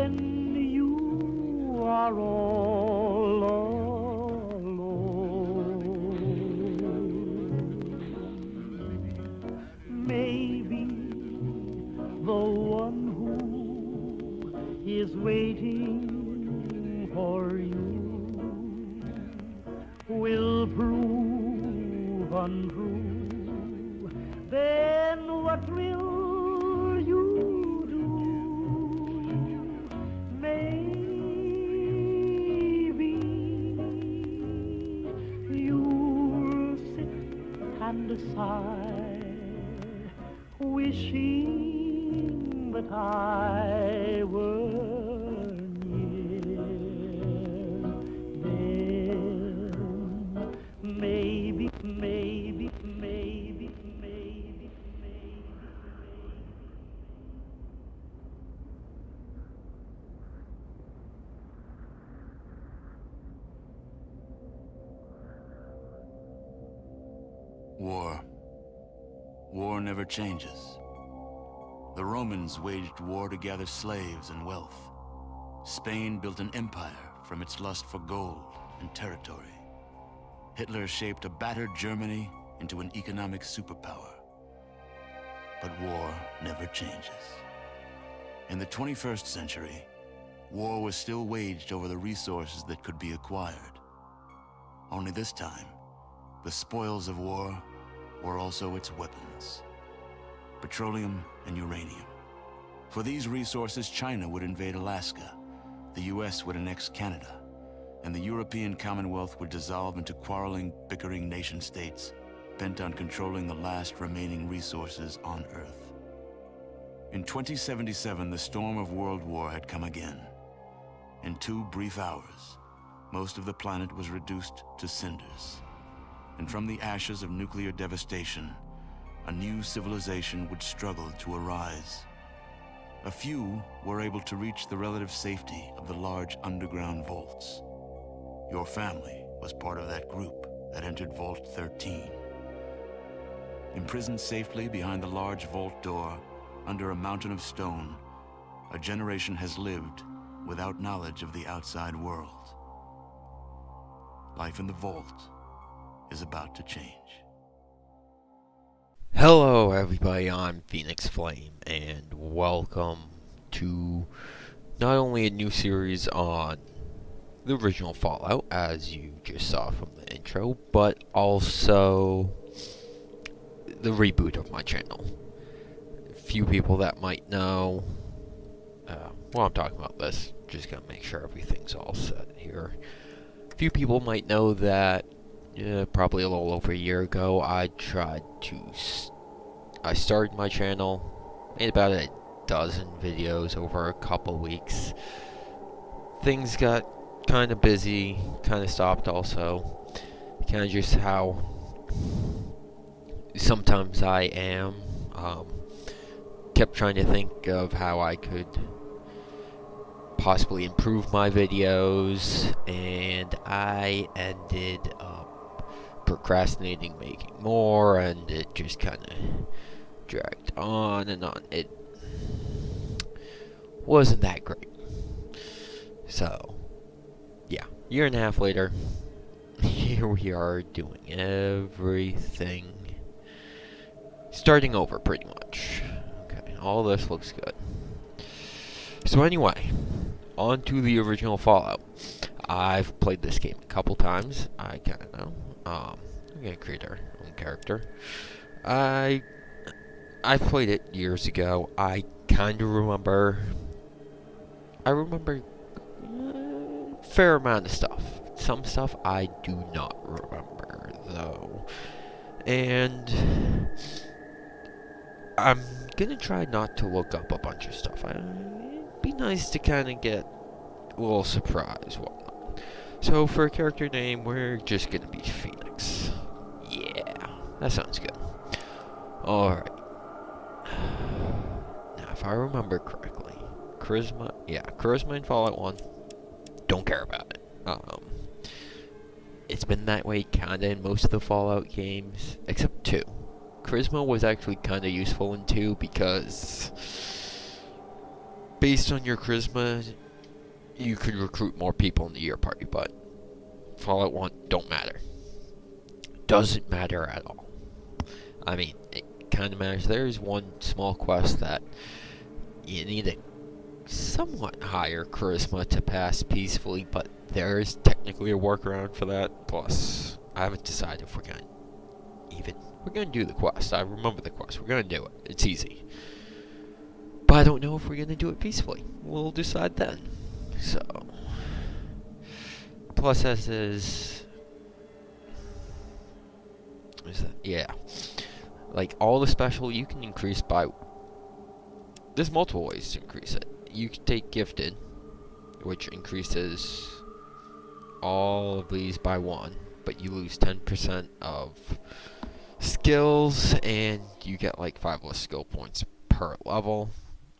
when you are all alone. Maybe the one who is waiting for you will prove untrue. Then what will you do? Maybe you'll sit and sigh, wishing that I were near. Then maybe, maybe, maybe, maybe, maybe. War. War never changes. The Romans waged war to gather slaves and wealth. Spain built an empire from its lust for gold and territory. Hitler shaped a battered Germany into an economic superpower. But war never changes. In the 21st century, war was still waged over the resources that could be acquired. Only this time, the spoils of war were also its weapons: petroleum and uranium. For these resources, China would invade Alaska, the US would annex Canada, and the European Commonwealth would dissolve into quarreling, bickering nation-states bent on controlling the last remaining resources on Earth. In 2077, the storm of World War had come again. In 2 brief hours, most of the planet was reduced to cinders. And from the ashes of nuclear devastation, a new civilization would struggle to arise. A few were able to reach the relative safety of the large underground vaults. Your family was part of that group that entered Vault 13. Imprisoned safely behind the large vault door, under a mountain of stone, a generation has lived without knowledge of the outside world. Life in the vault is about to change. Hello everybody, I'm Phoenix Flame, and welcome to not only a new series on the original Fallout, as you just saw from the intro, but also the reboot of my channel. A few people that might know, while I'm talking about this, just gonna make sure everything's all set here. A few people might know that probably a little over a year ago, I started my channel, made about a dozen videos over a couple weeks. Things got kind of busy, kind of stopped also. Kind of just how sometimes I am. Kept trying to think of how I could possibly improve my videos, and I ended up procrastinating making more, and it just kind of dragged on and on. It wasn't that great. So, yeah, year and a half later, here we are doing everything, starting over pretty much. Okay, all this looks good. So anyway, on to the original Fallout. I've played this game a couple times. I kind of know. We're gonna create our own character. I played it years ago. I kind of remember. I remember a fair amount of stuff. Some stuff I do not remember though, and I'm gonna try not to look up a bunch of stuff. It'd be nice to kind of get a little surprise, whatnot. So for a character name, we're just gonna be Phoenix. Yeah, that sounds good. Alright. Now, if I remember correctly, charisma in Fallout 1, don't care about it. It's been that way kinda in most of the Fallout games, except 2. Charisma was actually kinda useful in 2 because based on your charisma, you could recruit more people into your party, but Fallout 1 don't matter. Doesn't matter at all. I mean, it kind of matters. There's one small quest that you need a somewhat higher charisma to pass peacefully, but there is technically a workaround for that. Plus, I haven't decided if we're gonna do the quest. I remember the quest. We're gonna do it. It's easy. But I don't know if we're gonna do it peacefully. We'll decide then. So, plus as is that, yeah. Like all the special you can increase by. There's multiple ways to increase it. You can take gifted, which increases all of these by 1, but you lose 10% of skills, and you get like 5 less skill points per level,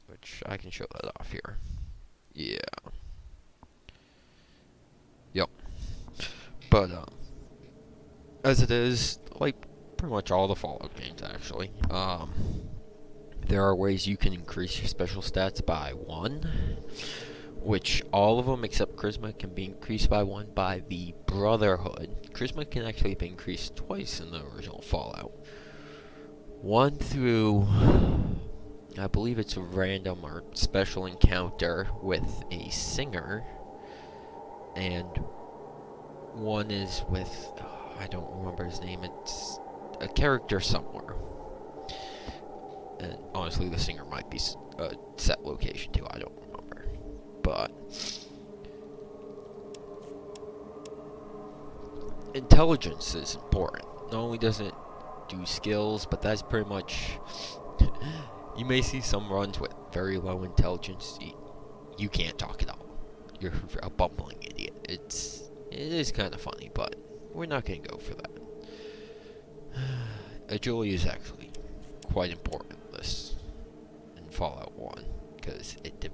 which I can show that off here. Yeah. Yep. But as it is, like pretty much all the Fallout games actually, there are ways you can increase your special stats by 1, which all of them except Charisma can be increased by 1 by the Brotherhood. Charisma can actually be increased twice in the original Fallout. 1 through, I believe it's a random or special encounter with a singer, and 1 is with, I don't remember his name, it's a character somewhere. And honestly, the singer might be a set location too, I don't remember. But intelligence is important. Not only does it do skills, but that's pretty much. You may see some runs with very low intelligence. You can't talk at all. You're a bumbling idiot. It is kind of funny, but we're not going to go for that. Agility is actually quite important in Fallout 1, because it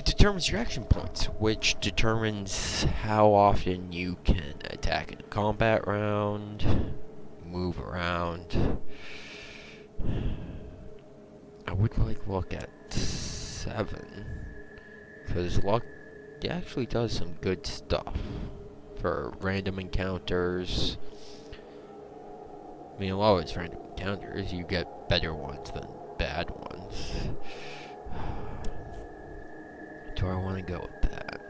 determines your action points, which determines how often you can attack in a combat round, move around. I would like look at 7, because luck actually does some good stuff for random encounters. I mean, a lot of it's random encounters. You get better ones than bad ones. Do I want to go with that?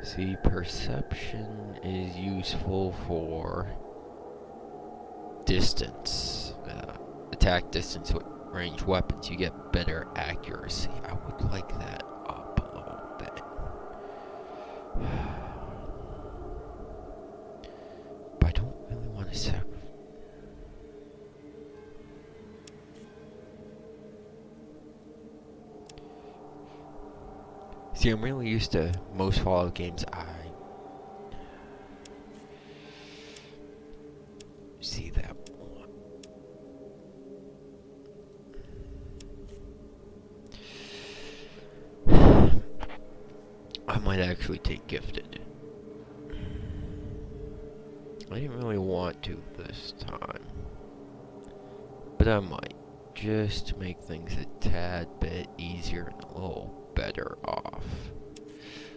See, perception is useful for distance. Attack distance with ranged weapons. You get better accuracy. I would like that up a little bit. But I don't really want to sacrifice. See, I'm really used to most Fallout games. I see that one. I might actually take gifted. I didn't really want to this time, but I might, just to make things a tad bit easier and a little better off.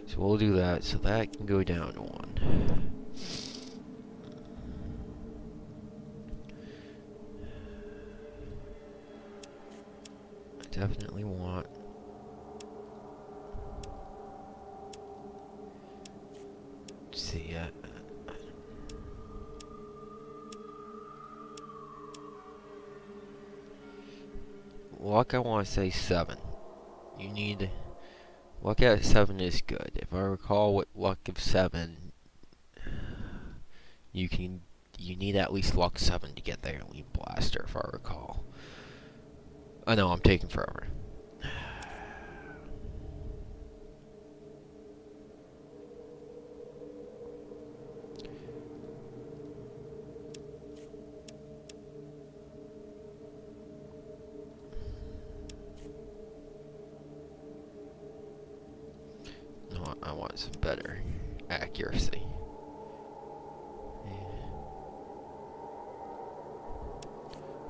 So we'll do that, so that can go down to 1. I definitely want. Let's see, luck, I want to say 7. You need. Luck at 7 is good. If I recall what luck of 7, you need at least luck 7 to get the alien blaster, if I recall. I know, I'm taking forever. I want some better accuracy. Yeah.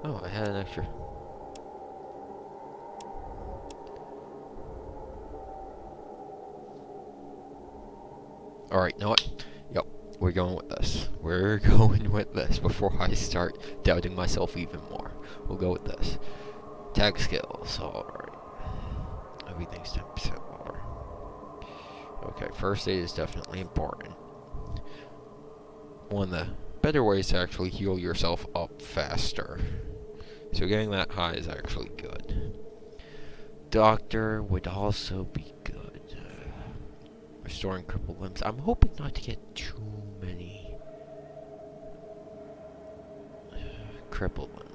Oh, I had an extra. Alright, you know what? Yep, we're going with this. We're going with this before I start doubting myself even more. We'll go with this. Tag skills, alright. Everything's 10% lower. Okay, first aid is definitely important. One of the better ways to actually heal yourself up faster. So getting that high is actually good. Doctor would also be good. Restoring crippled limbs. I'm hoping not to get too many crippled limbs.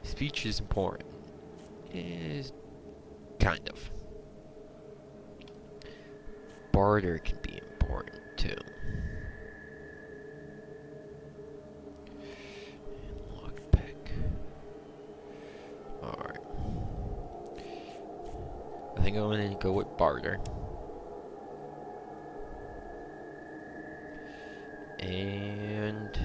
Speech is important. Is kind of. Barter can be important too. Lockpick. Alright. I think I'm going to go with barter. And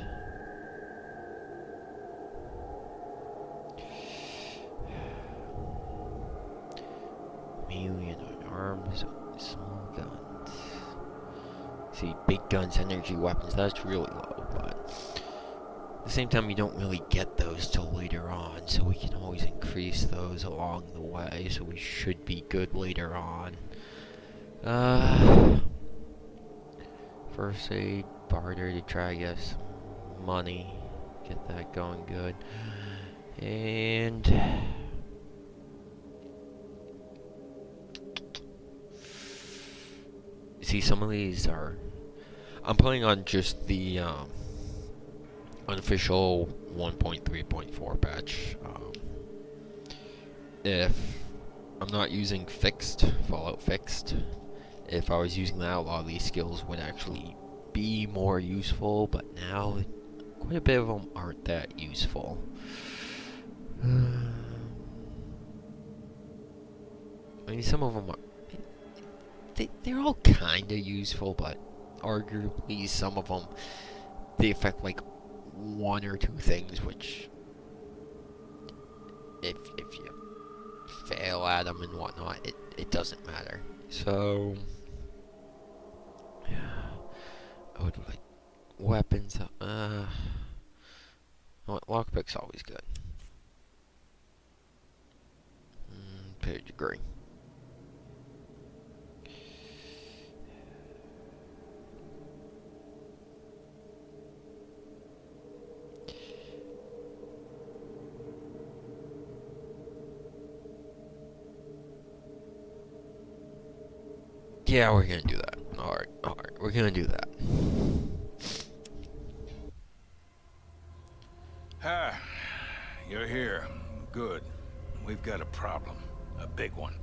million on arms, small guns. See, big guns, energy weapons, that's really low, but at the same time you don't really get those till later on, so we can always increase those along the way, so we should be good later on. First aid, barter to try to get some money, get that going good. And see, some of these are, I'm playing on just the unofficial 1.3.4 patch. If I'm not using Fallout Fixed, if I was using that, a lot of these skills would actually be more useful, but now quite a bit of them aren't that useful. I mean, some of them are, they're all kind of useful, but arguably some of them, they affect like one or two things, which if you fail at them and whatnot, it doesn't matter. So yeah, I would like weapons. Lockpick's always good. Pedigree. Yeah, we're gonna do that. Alright, we're gonna do that. Ah, you're here. Good. We've got a problem. A big one.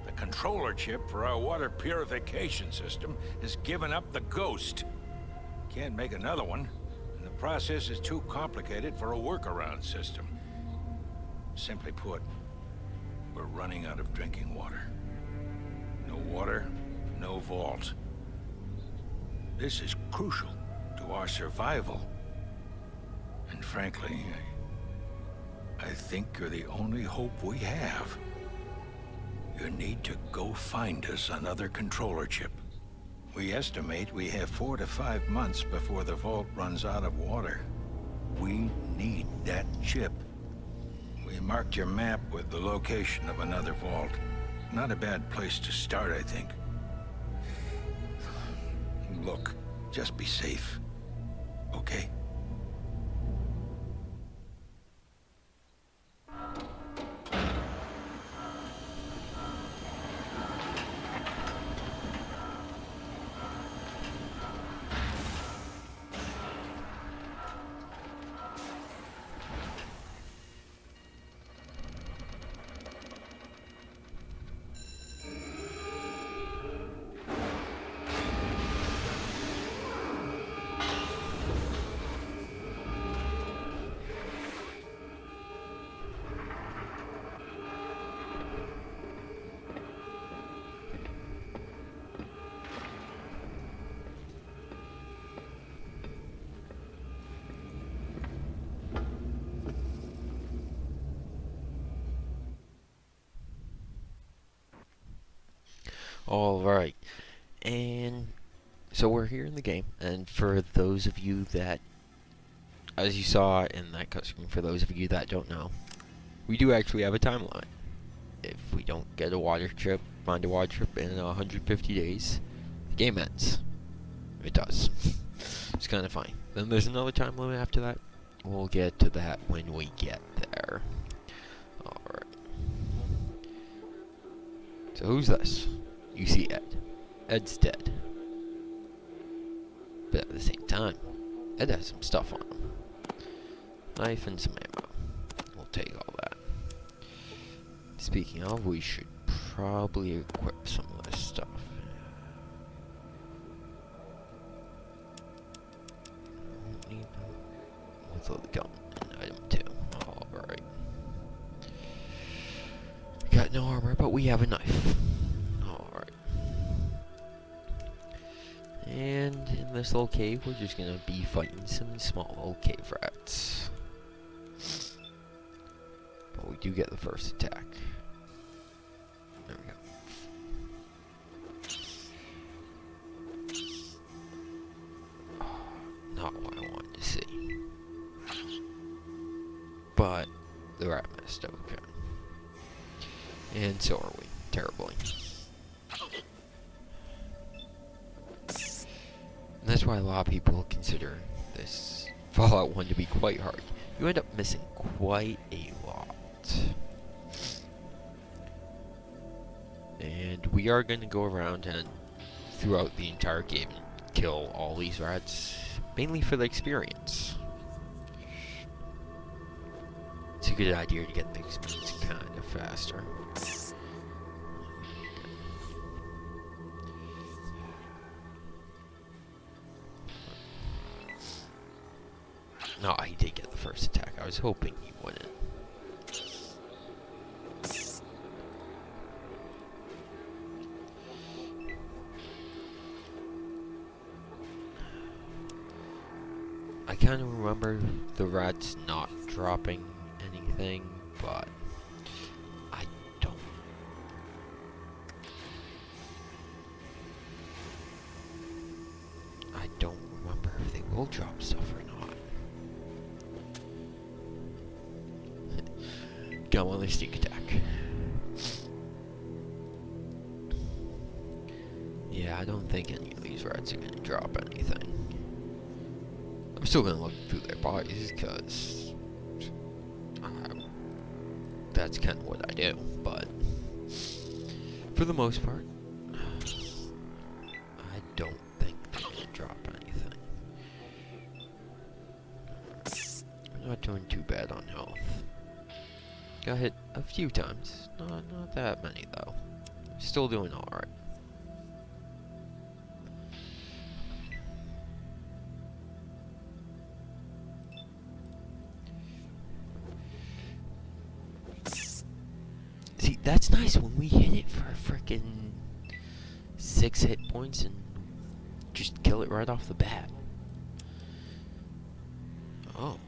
The controller chip for our water purification system has given up the ghost. Can't make another one, and the process is too complicated for a workaround system. Simply put, we're running out of drinking water. No water, no vault. This is crucial to our survival. And frankly, I think you're the only hope we have. You need to go find us another controller chip. We estimate we have 4 to 5 months before the vault runs out of water. We need that chip. We marked your map with the location of another vault. Not a bad place to start, I think. Look, just be safe, okay? Alright, And so we're here in the game, and for those of you that, as you saw in that cutscene, for those of you that don't know, we do actually have a time limit. If we don't get a water chip, find a water chip in 150 days, the game ends. It does. It's kind of funny. Then there's another time limit after that. We'll get to that when we get there. Alright. So who's this? You see Ed. Ed's dead. But at the same time, Ed has some stuff on him. Knife and some ammo. We'll take all that. Speaking of, we should probably equip some of this stuff. We'll throw the gun in item 2. Alright. We got no armor, but we have a knife. Alright. And in this little cave, we're just gonna be fighting some small little cave rats. But we do get the first attack. There we go. Not what I wanted to see. But the rat missed, okay. And so are we, terribly. And that's why a lot of people consider this Fallout 1 to be quite hard. You end up missing quite a lot. And we are going to go around and throughout the entire game kill all these rats, mainly for the experience. It's a good idea to get the experience kind of faster. No, he did get the first attack. I was hoping he wouldn't. I kind of remember the rats not dropping anything, but I don't. I don't remember if they will drop stuff or not. Got one of their sneak attack. Yeah, I don't think any of these rats are gonna drop anything. I'm still gonna look through their bodies because that's kind of what I do. But for the most part, I don't think they're gonna drop anything. I'm not doing too bad on health. Got hit a few times. Not that many though. Still doing alright. See, that's nice when we hit it for a frickin' 6 hit points and just kill it right off the bat. Oh.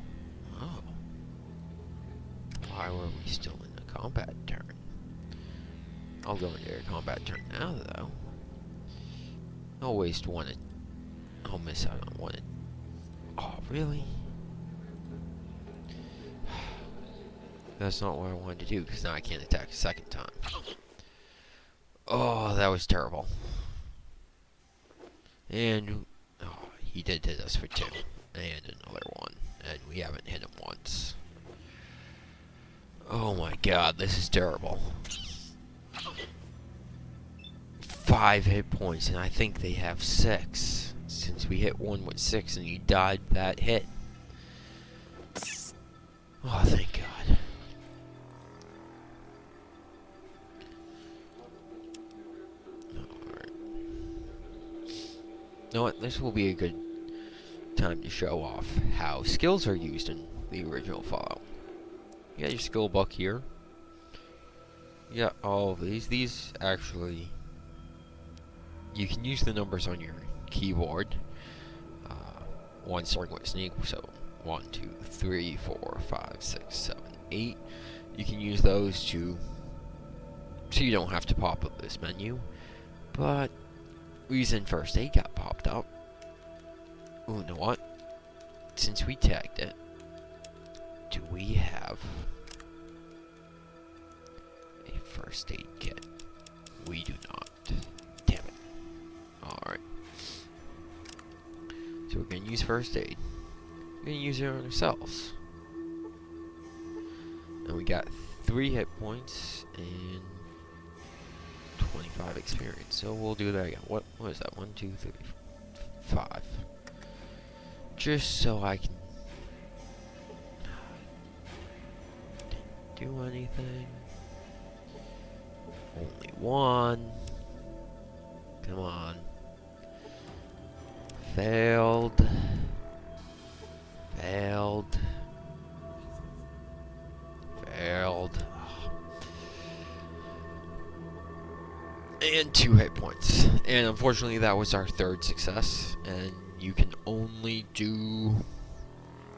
Why were we still in a combat turn? I'll go into a combat turn now, though. I'll waste one. I'll miss out on one. Oh, really? That's not what I wanted to do, because now I can't attack a second time. Oh, that was terrible. And he did hit us for 2. And another one. And we haven't hit him once. Oh my god, this is terrible. 5 hit points, and I think they have 6. Since we hit one with 6 and he died that hit. Oh, thank god. Alright. You know what, this will be a good time to show off how skills are used in the original Fallout. You got your skill book here. You got all of these. These actually, you can use the numbers on your keyboard. One starting with sneak, so 1, 2, 3, 4, 5, 6, 7, 8. You can use those to, so you don't have to pop up this menu. But reason first aid got popped up. Ooh, you know what? Since we tagged it, do we have a first aid kit? We do not. Damn it. Alright. So we're gonna use first aid. We're gonna use it on ourselves. And we got 3 hit points and 25 experience. So we'll do that again. What is that? 1, 2, 3, 5. Just so I can do anything. Only 1. Come on. Failed. Failed. Failed. And 2 hit points. And unfortunately that was our 3rd success. And you can only do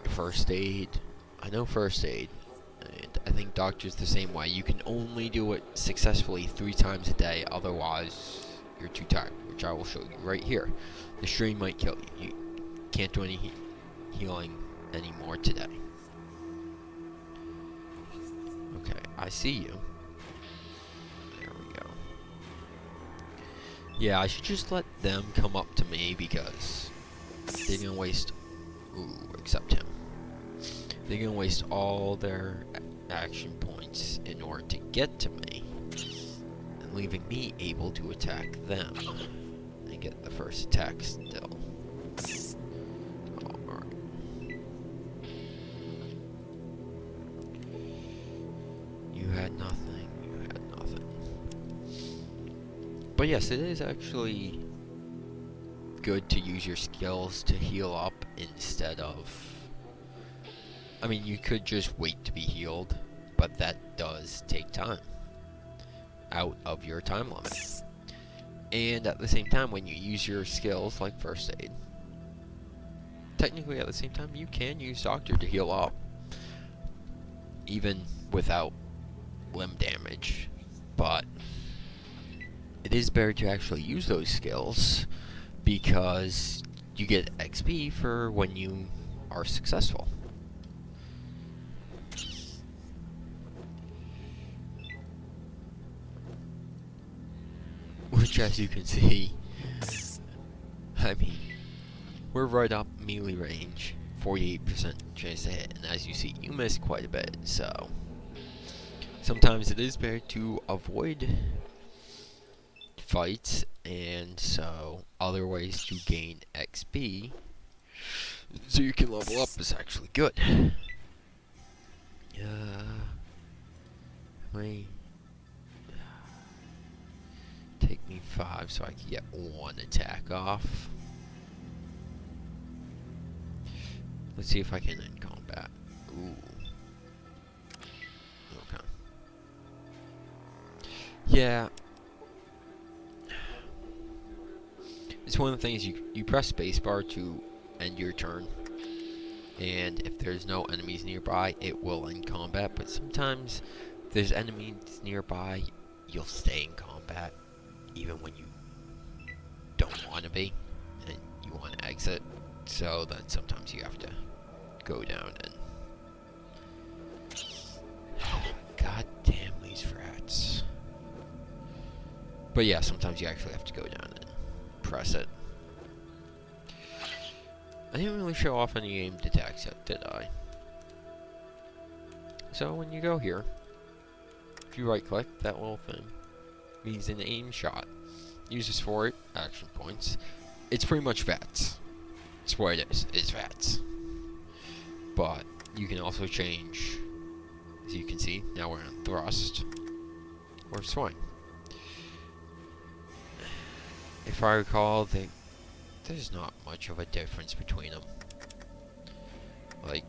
first aid. I know first aid. And I think doctor's the same way. You can only do it successfully 3 times a day. Otherwise, you're too tired. Which I will show you right here. The stream might kill you. You can't do any healing anymore today. Okay, I see you. There we go. Yeah, I should just let them come up to me because they're gonna waste... Ooh, except him. They're gonna waste all their action points in order to get to me. And leaving me able to attack them. And get the first attack still. Alright. You had nothing. You had nothing. But yes, it is actually good to use your skills to heal up instead of... I mean, you could just wait to be healed, but that does take time out of your time limit. And at the same time, when you use your skills like first aid, technically at the same time, you can use doctor to heal up, even without limb damage. But it is better to actually use those skills because you get XP for when you are successful. Which, as you can see, I mean, we're right up melee range, 48% chance to hit, and as you see, you missed quite a bit, so sometimes it is better to avoid fights, and so other ways to gain XP so you can level up is actually good. Take me 5 so I can get 1 attack off. Let's see if I can end combat. Ooh. Okay. Yeah. It's one of the things you press spacebar to end your turn. And if there's no enemies nearby, it will end combat. But sometimes, if there's enemies nearby, you'll stay in combat. Even when you don't want to be, and you want to exit. So then sometimes you have to go down and... God damn these rats. But yeah, sometimes you actually have to go down and press it. I didn't really show off any aimed attacks yet, did I? So when you go here, if you right click that little thing, means an aim shot. Uses 4 action points. It's pretty much VATS. That's what it is. It's VATS. But you can also change, as you can see, now we're on thrust or swing. If I recall, there's not much of a difference between them. Like,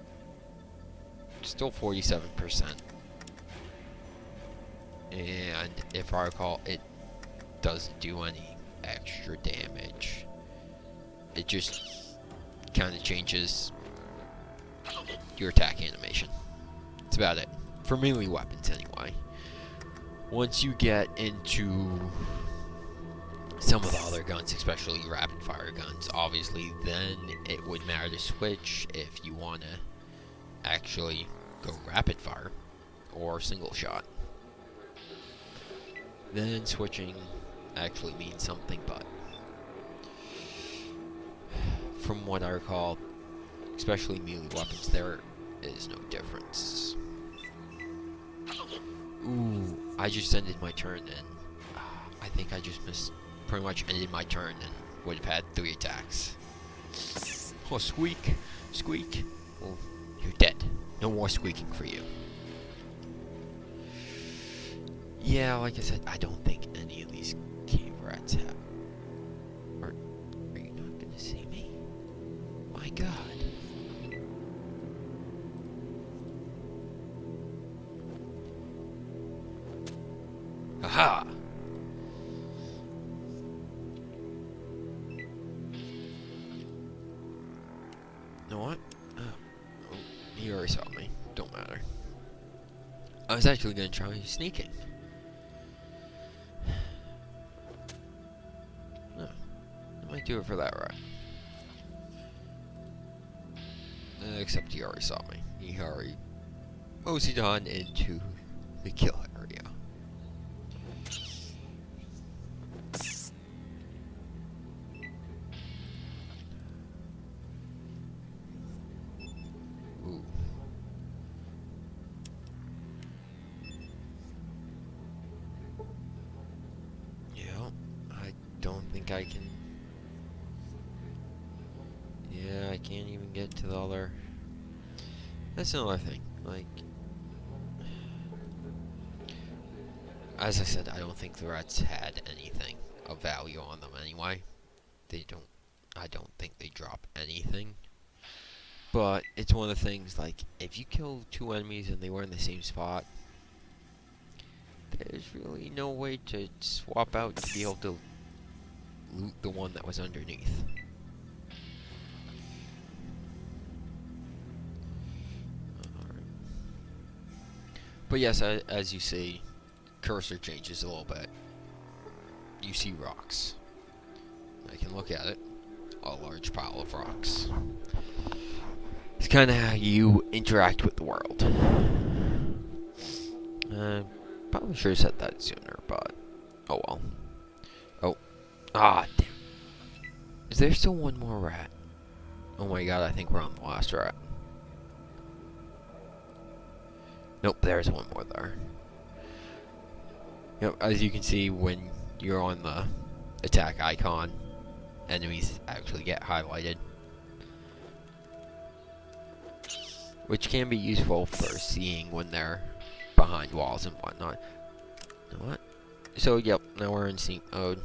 still 47%. And if I recall, it doesn't do any extra damage. It just kind of changes your attack animation. That's about it. For melee weapons, anyway. Once you get into some of the other guns, especially rapid fire guns, obviously, then it would matter to switch if you want to actually go rapid fire or single shot. Then switching actually means something, but from what I recall, especially melee weapons, there is no difference. Ooh, I just ended my turn, and I think I just pretty much ended my turn and would have had 3 attacks. Oh, squeak, squeak. Well, you're dead. No more squeaking for you. Yeah, like I said, I don't think any of these cave rats have. Are you not gonna see me? My God. Aha! You know what? Oh, he already saw me. Don't matter. I was actually gonna try sneaking. No. I might do it for that rat. Except he already saw me. He already moseyed on into the kill area. Ooh. Yeah, I don't think I can. Yeah, I can't even get to the other. That's another thing. Like, as I said, I don't think the rats had anything of value on them anyway. I don't think they drop anything. But it's one of the things, like, if you kill 2 enemies and they were in the same spot, there's really no way to swap out to be able to loot the one that was underneath. But yes, as you see, cursor changes a little bit. You see rocks. I can look at it. A large pile of rocks. It's kind of how you interact with the world. Probably should have said that sooner, but oh well. Oh. Ah, damn. Is there still one more rat? Oh my God, I think we're on the last rat. Nope, there's one more there. Yep, as you can see, when you're on the attack icon, enemies actually get highlighted. Which can be useful for seeing when they're behind walls and whatnot. You know what? So, yep, now we're in sync mode.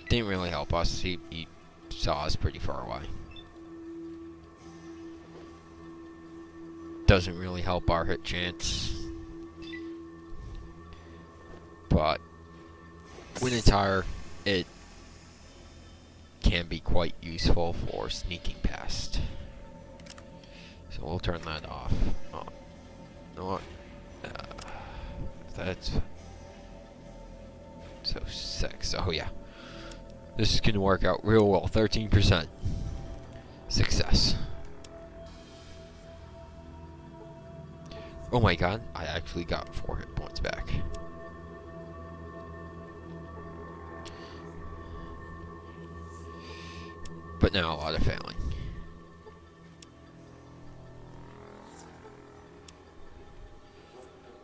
Didn't really help us. He saw us pretty far away. Doesn't really help our hit chance. But when it's higher, it can be quite useful for sneaking past. So we'll turn that off. Oh, you know what? That's so 6. Oh yeah, this is gonna work out real well. 13% success. Oh my God, I actually got 4 hit points back. But now a lot of failing.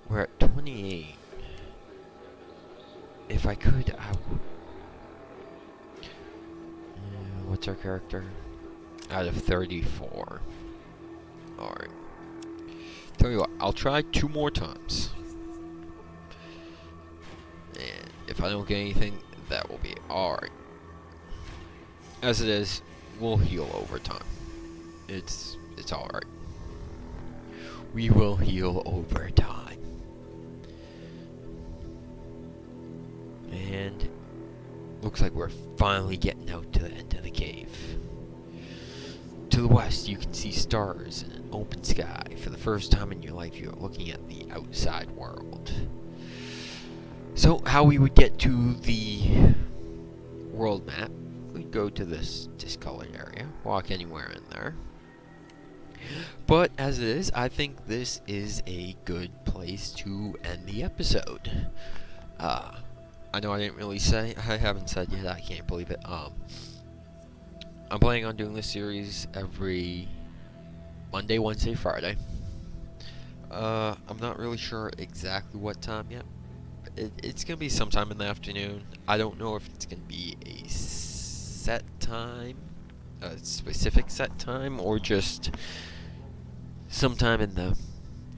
We're at 28. If I could, I would. What's our character? Out of 34. Alright. Tell you what, I'll try 2 more times. And if I don't get anything, that will be alright. As it is, we'll heal over time. It's alright. We will heal over time. And looks like we're finally getting out to the end of the cave. To the west, you can see stars and an open sky. For the first time in your life, you are looking at the outside world. So, how we would get to the world map, we'd go to this discolored area, walk anywhere in there. But as it is, I think this is a good place to end the episode. I know I didn't really say, I haven't said yet, I can't believe it. I'm planning on doing this series every Monday, Wednesday, Friday. I'm not really sure exactly what time yet. It's going to be sometime in the afternoon. I don't know if it's going to be a set time, a specific set time, or just sometime in the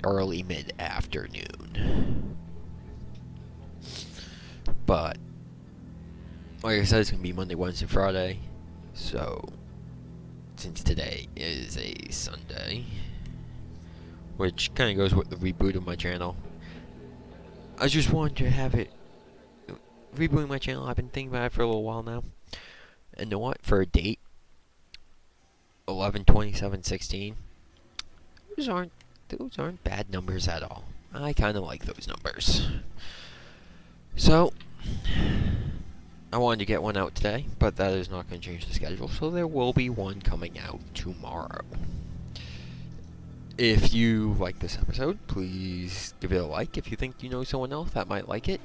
early mid-afternoon. But, like I said, it's going to be Monday, Wednesday, Friday. So, since today is a Sunday, which kind of goes with the reboot of my channel, I just wanted to have it, rebooting my channel. I've been thinking about it for a little while now. And you know what? For a date, 11/27/16, those aren't bad numbers at all. I kind of like those numbers. So, I wanted to get one out today, but that is not going to change the schedule, so there will be one coming out tomorrow. If you like this episode, please give it a like. If you think you know someone else that might like it,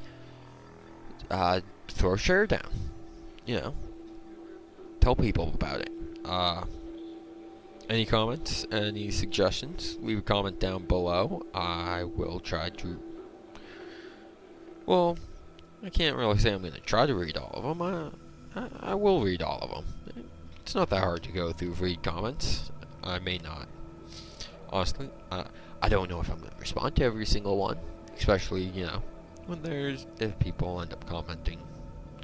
throw a share down. You know, tell people about it. Any comments, any suggestions, leave a comment down below. I will try to... Well, I can't really say I'm going to try to read all of them. I will read all of them. It's not that hard to go through read comments. I may not. Honestly, I don't know if I'm going to respond to every single one. Especially, you know, if people end up commenting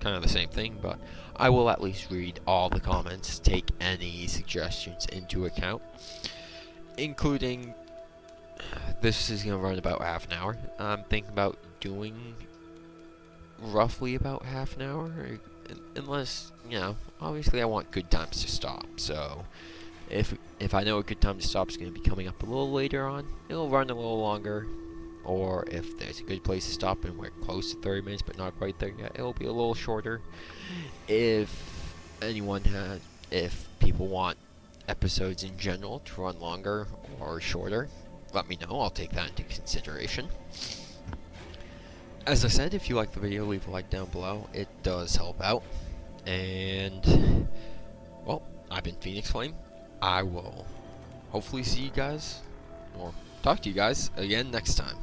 kind of the same thing. But I will at least read all the comments, take any suggestions into account. Including, this is going to run about half an hour. I'm thinking about doing roughly about half an hour, unless, you know, obviously I want good times to stop, so if I know a good time to stop is going to be coming up a little later on, it'll run a little longer, or if there's a good place to stop and we're close to 30 minutes but not quite there yet, it'll be a little shorter. If people want episodes in general to run longer or shorter, let me know, I'll take that into consideration. As I said, if you like the video, leave a like down below. It does help out. And, well, I've been Phoenix Flame. I will hopefully see you guys, or talk to you guys again next time.